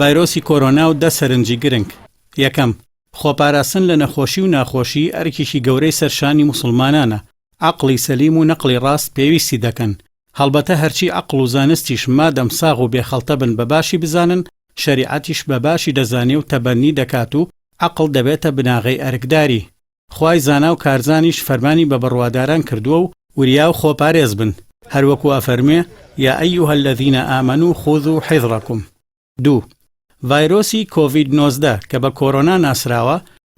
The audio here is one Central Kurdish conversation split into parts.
ڤایرۆسی کۆرۆنا و دە سەرنجی گرنگ. یەکەم، خۆپاراستن لە نەخۆشی و ناخۆشی ئەرکێکی گەورەی سەرشانی موسڵمانانە. عەقڵی سەلیم و نەقڵی ڕاست پێویستی دەکەن. هەڵبەتە هەرچی عەقڵ و زانستیش مادەم ساغ و بێخەڵتە بن بە باشی بزانن، شەریعەتیش بە باشی دەزانێ و تەبەنی دەکات و عەقڵ دەبێتە بناغەی ئەرکداری. خوای زانا و کارزانیش فەرمانی بە بڕواداران کردووە و وریا و خۆپارێز بن. هەروەکو ئەفەرمێ یا ئەیها الذین ئامنوا خذوا حذرکم. 2. ڤایرۆسی کۆڤید-19 کە بە کۆرۆنا ناسراوە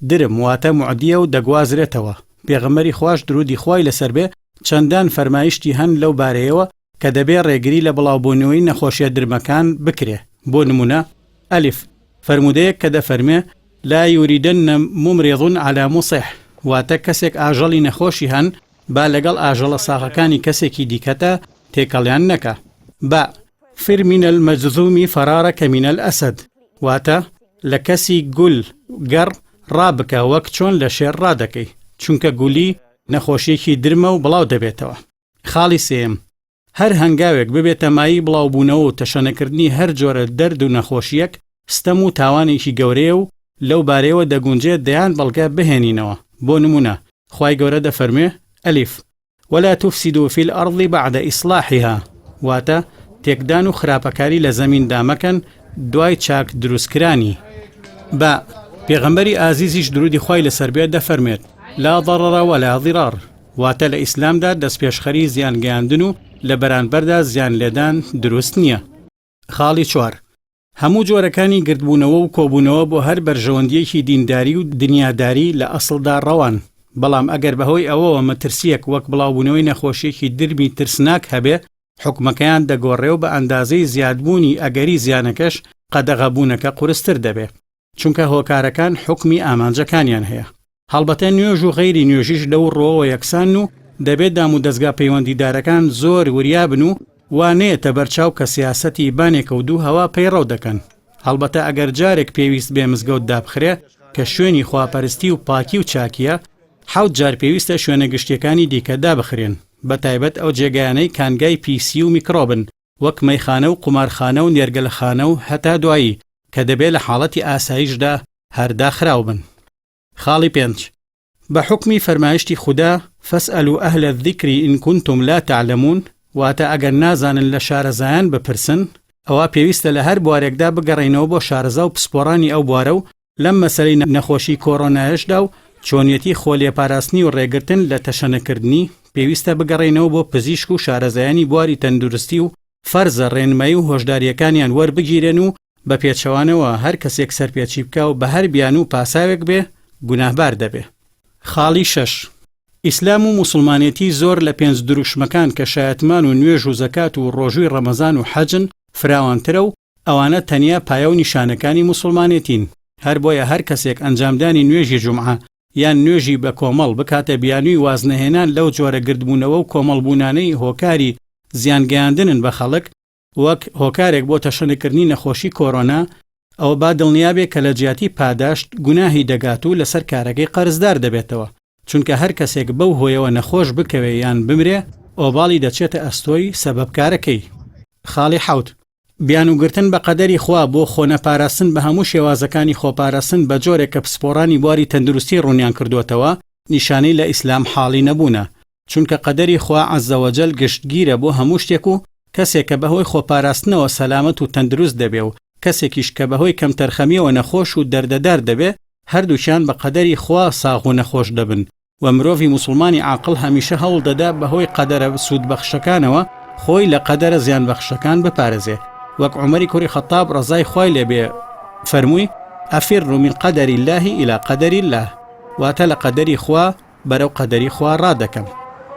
درم واتە معدیە و دەگوازرێتەوە. پێغەمبەری خوش درودی خوای لەسەر بێ چەندان فەرمایشتی هەن لەو بارەیەوە کە دەبێ ڕێگری لە بڵاوبوونەوەی نەخۆشیە درمەکان بکرێ. بۆ نمونە ئەلیف فەرمودەیەک کە دەفەرمێ لا یوریدن ممرض على مصح واتە کەسێک ئاژەڵی نەخۆشی هەن با لەگەڵ ئاژەڵە ساغەکانی کەسێکی دیکەتە تێکەڵیان نەکە. با فر من المجذوم فرارك من الأسد واتە لە کەسی گول گەڕ ڕابکە وەک چۆن لە شێر ڕادەکەی، چونکە گولی نەخۆشیەکی درمە و بڵاو دەبێتەوە. خاڵی سێم، هەر هەنگاوێک ببێتە مایی بڵاوبوونەوە و تەشەنەکردنی هەر جۆرە دەرد و نەخۆشیەک ستەم و تاوانێکی گەورەیە و لەو بارەیەوە دەگونجێت دەیان بەڵگە بهێنینەوە. بۆ نمونە خوای گەورە دەفەرمێ ئەلیف ولا تفسدوا في الأرض بعد إصلاحها واتە تێکدان و خراپەکاری لە زەمیندا مەکەن دوای چاک دروستکرانی. با پێغەمبەری ئازیزیش درودی خوای لەسەر بێ دەفەرمێت لا ضرر ولا ضرار واتە لە ئیسلامدا دەستپێشخەری زیانگەیاندن و لە بەرانبەردا زیان لێدان دروست نییە. خاڵی 4، هەموو جۆرەکانی گردبوونەوە و کۆبوونەوە بۆ هەر بەرژەوەندیەکی دینداری و دنیاداری لە ئەسڵدا ڕەوان، بەڵام ئەگەر بەهۆی ئەوەوە مەترسیەک وەک بڵاوبوونەوەی نەخۆشیەکی درمی ترسناک هەبێ، حکومەکەیان دەگۆڕێ و بە ئەندازەی زیادبوونی ئەگەری زیانەکەش قەدەغەبوونەکە قورستر دەبێ، چونکە هۆکارەکان حکمی ئامانجەکانیان هەیە. هەڵبەتە نوێژ و غەیری نوێژیش لەو ڕۆوە یەکسان و دەبێت دام و دەستگا پەیوەندیدارەکان زۆر وریابن و وانەیەتە بەرچاو کە سیاسەتی بانێکە و دوو هەوا پەیڕەو دەکەن. هەڵبەتە ئەگەر جارێک پێویست بێ مزگەوت دابخرێ کە شوێنی خواپەرستی و پاکی و چاکیە، 7 جار پێویستە شوێنە گشتیەکانی دیکە دابخرێن، بەتایبەت ئەو جێگایانەی کانگای پیسی و میکرۆبن وەک مەیخانە و قومارخانە و نێرگەلەخانە و هەتا دوایی کە دەبێت لە حاڵەتی ئاسایشدا هەرداخراو بن. خاڵی 5، بە حکمی فەرمایشتی خودا فەسئەلوا ئەهلە الذیکر ئین کونتم لا تعلمون واتە ئەگەر نازانن لە شارەزایان بپرسن، ئەوە پێویستە لە هەر بوارێکدا بگەڕێنەوە بۆ شارەزا و پسپۆڕانی ئەو بوارە و لەم مەسەلەی نەخۆشی کۆرۆنایشدا و چۆنیەتی خۆلێپاراستنی و ڕێگرتن لە تەشەنەکردنی پێویستە بگەڕێنەوە بۆ پزیشک و شارەزایانی بواری تەندروستی و فەرزە ڕێنمایی و هۆشداریەکانیان وەربگیرێن و بە پێچەوانەوە هەر کەسێک سەرپێچی بکە و بە هەر بیان و پاساوێک بێ گوناهبار دەبێ. خاڵی 6، ئیسلام و موسڵمانێتی زۆر لە 5 دروشمەکان کە شایەتمان و نوێژ و زەکات و ڕۆژووی ڕەمەزان و حەجن فراوانترە و ئەوانە تەنیا پایە و نیشانەکانی موسڵمانێتین. هەر بۆیە هەر کەسێک ئەنجامدانی نوێژی جومعە یان نوێژی بە کۆمەڵ بکاتە بیانووی وازنەهێنان لەو جۆرە گردبوونەوە و کۆمەڵبوونانەی هۆکاری زیانگەیاندنن بە خەڵک وەک هۆکارێک بۆ تەشەنەکردنی نەخۆشی کۆرۆنا، ئەوە با دڵنیابێ کە لە جیاتی پاداشت گوناهی دەگات و لەسەر کارەکەی قەرزدار دەبێتەوە، چونکە هەر کەسێک بەو هۆیەوە نەخۆش بکەوێ یان بمرێ ئۆباڵی دەچێتە ئەستۆی سەبەبکارەکەی. خاڵی 7، بیانوگرتن بە قەدەری خوا بۆ خۆنەپاراستن بە هەموو شێوازەکانی خۆپاراستن بە جۆرێک کە پسپۆڕانی بواری تەندروستی ڕوونیان کردوێتەوە نیشانەی لە ئیسلام حاڵی نەبوونە، چونکە قەدەری خوا عەزەوەجەل گشتگیرە بۆ هەموو شتێک و کەسێک کە بەهۆی خۆپاراستنەوە سەلامەت و تەندروست دەبێ و کەسێکیش کە بەهۆی کەمتەرخەمیەوە نەخۆش و دەردەدار دەبێ، هەردووشیان بە قەدەری خوا ساغ و نەخۆش دەبن و مرۆڤی موسڵمانی عاقڵ هەمیشە هەوڵ دەدا بەهۆی قەدەرە سوودبەخشەکانەوە خۆی لە قەدەرە زیانبەخشەکان بپارێزێ. وەک عومەری کوڕی خەتاب ڕەزای خوای لێبێ فەرمووی ئەفر من قەدەری الله إلى قەدەری الله واتە لە قەدەری خوا بەرەو قەدەری خوا ڕادەکەم.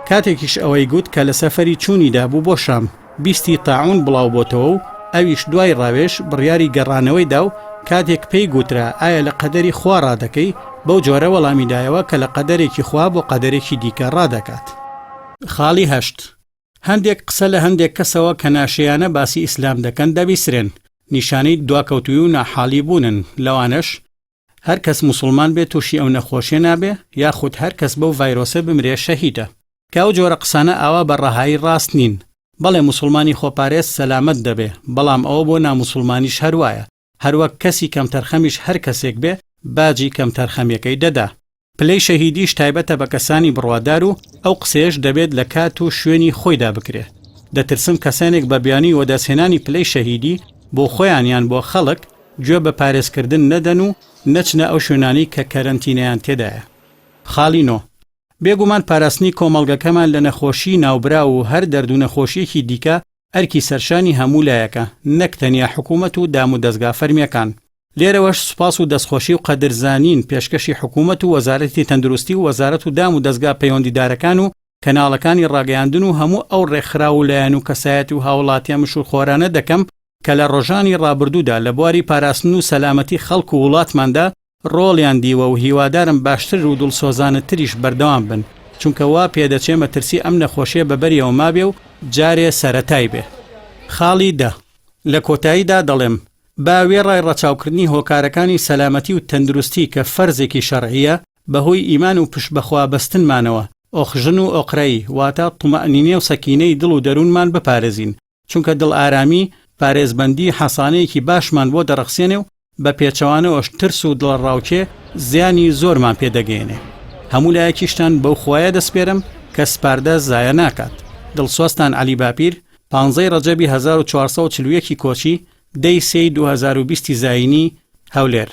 کاتێکیش ئەوەی گوت کە لە سەفەری چوونیدا بوو بۆ شام، بیستی تاعون بڵاو بۆتەوە و ئەویش دوای ڕاوێش بڕیاری گەڕانەوەی دا و کاتێک پێی گوترا ئایا لە قەدەری خوا ڕادەکەی، بەو جۆرە وەڵامیدایەوە کە لە قەدەرێکی خوا بۆ قەدەرێکی دیکە ڕادەکات. خاڵی 8، هەندێک قسە لە هەندێک کەسەوە کە ناشیانە باسی ئیسلام دەکەن دەبیسرێن، نیشانەی دواکەوتوی و ناحاڵی بوونن. لەوانەش هەر کەس موسڵمان بێت تووشی ئەو نەخۆشیە نابێ یاخود هەر کەس بەو ڤایرۆسە بمرێ شەهیدە، کە ئەو جۆرە قسانە ئاوا بە ڕەهایی ڕاست نین. بەڵێ موسڵمانی خۆپارێز سەلامەت دەبێ، بەڵام ئەوە بۆ ناموسڵمانیش هەروایە، هەروەک کەسی کەم تەرخەمیش هەر کەسێک بێ باجی کەم تەرخەمیەکەی دەدا. پلەی شەهیدیش تایبەتە بە کەسانی بڕوادار و ئەو قسەیەش دەبێت لە کات و شوێنی خۆیدا بکرێت. دەترسم کەسانێک بە بیانی وەدەستهێنانی پلەی شەهیدی بۆ خۆیانیان بۆ خەڵک گوێ بە پارێزکردن نەدەن و نەچنە ئەو شوێنانی کە کەرەنتینەیان تێدایە. خاڵی 9. بێگومان پاراستنی کۆمەڵگەکەمان لە نەخۆشی ناوبرا و هەر دەرد و نەخۆشیەکی دیکە ئەرکی سەرشانی هەموو لایەکە، نەک تەنیا حکوومەت و دام و دەستگا فەرمیەکان. لێرەوەش سوپاس و دەستخۆشی و قەدرزانین پێشکەشی حکوومەت و وەزارەتی تەندروستی و وەزارەت و دام و دەستگا پەیوەندیدارەکان و کەناڵەکانی ڕاگەیاندن و هەموو ئەو ڕێکخرا و لایەن و کەسایەت و هاوڵاتیان مشورخۆرانە دەکەم کە لە ڕۆژانی ڕابردوودا لە بواری پاراستن و سەلامەتی خەڵک و وڵاتماندا ڕۆڵیان دیوە و هیوادارم باشتر و دڵسۆزانەتریش بەردەوام بن، چونکە وا پێدەچێ مەترسی ئەم نەخۆشیە بەبەریەوە مابێ و جارێ سەرەتای بێ. خاڵی 10. لە کۆتاییدا دەڵێم با وێڕای ڕەچاوکردنی هۆکارەکانی سەلامەتی و تەندروستی کە فەرزێکی شەرعیە بەهۆی ئیمان و پشتبەخوا بەستنمانەوە ئۆخژن و ئۆقرەی واتە تومەئنینە و سەکینەی دڵ و دەروونمان بپارێزین، چونکە دڵ ئارامی پارێزبەندی حەسانەیەکی باشمان بۆ دەرەخسێنێ و بە پێچەوانەوەش ترس و دڵڕاوکێ زیانی زۆرمان پێدەگەێنێ. هەموو لایەکیشتان بەو خوایە دەسپێرم کە سپاردە زایە ناکات. دڵسۆستان عەلی باپیر، 15 ڕەجەبی 1441 کۆچی، دەی 3 2020 زاینی، هەولێر.